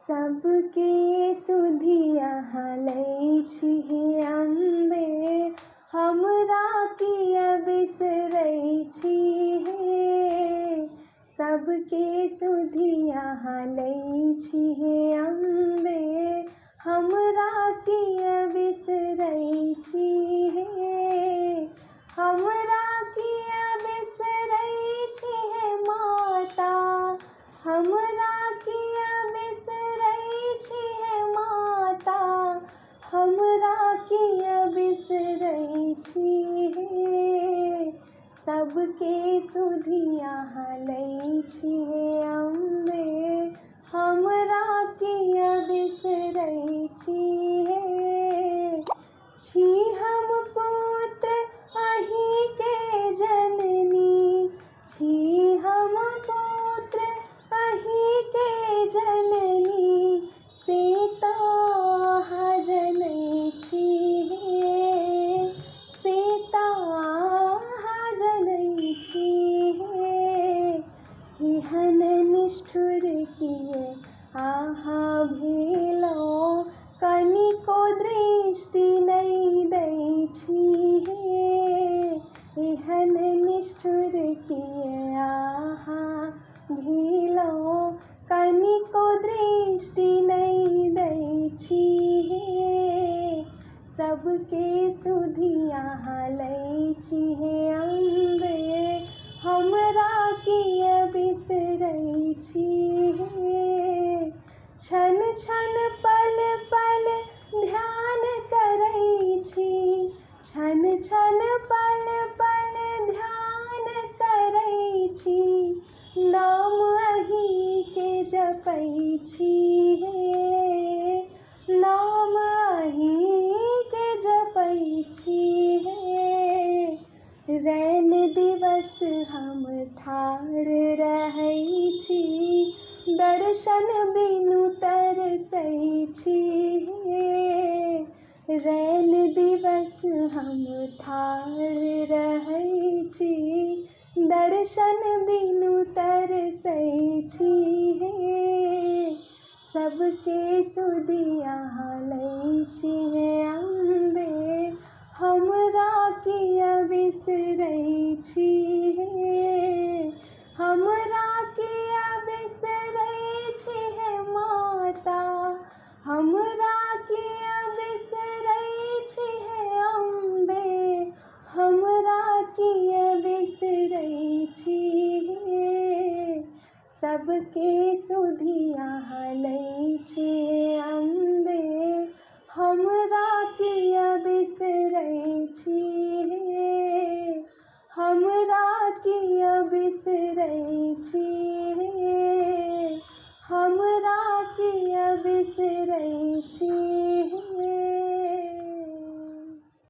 सबके सुधिया लै छी हे अम्बे, हमरा किया बिसरै छी हे। सबके सुधिया लै छी हे अम्बे, हमरा किया बिसरै छी हे। हमरा किया बिसरै छी हे माता, हमरा किया बिसरै छी हे माता, हमरा किया बिसरै छी हे। सबके सुधिया लै छी हे अम्बे, हमरा किया बिसरै छी हे। छी हम पुत्र अहीं के जननी, छी हम पुत्र अहीं के जननी, से तो अहाँ जनै छी हे, से तो अहाँ जनै छी हे। एहन निष्ठुर किए अहाँ भेलौं, कनिको दृष्टि नहि दै छी हे। एहन निष्ठुर किए अहाँ भेलौं, कनिको दृष्टि नहि दै छी हे। सबके सुधिया लै छी हे अम्बे, हमरा किया बिसरै छी हे। क्षण क्षण पल पल ध्यान करै छी, क्षण क्षण पल पल ध्यान करै छी, नाम अहीं के जपै छी हे, नाम अहीं के जपै छी हे। रैन दिवस हम ठाढ़ रहै छी, दर्शन बिनु तरसै छी हे। रैन दिवस हम ठाढ़ रहै छी, दर्शन बिनु तरसै छी हे। सबके सुधिया लै छी हे अम्बे, हमरा किया बिसरै छी हे। हमरा किया बिसरै छी हे माता, हमरा किया बिसरै छी हे अम्बे, हमरा किया बिसरै छी हे। सबके सुधिया लै छी हे अम्बे, हमरा किया बिसरै छी हे। हमरा किया बिसरै छी हे, हमरा किया बिसरै छी।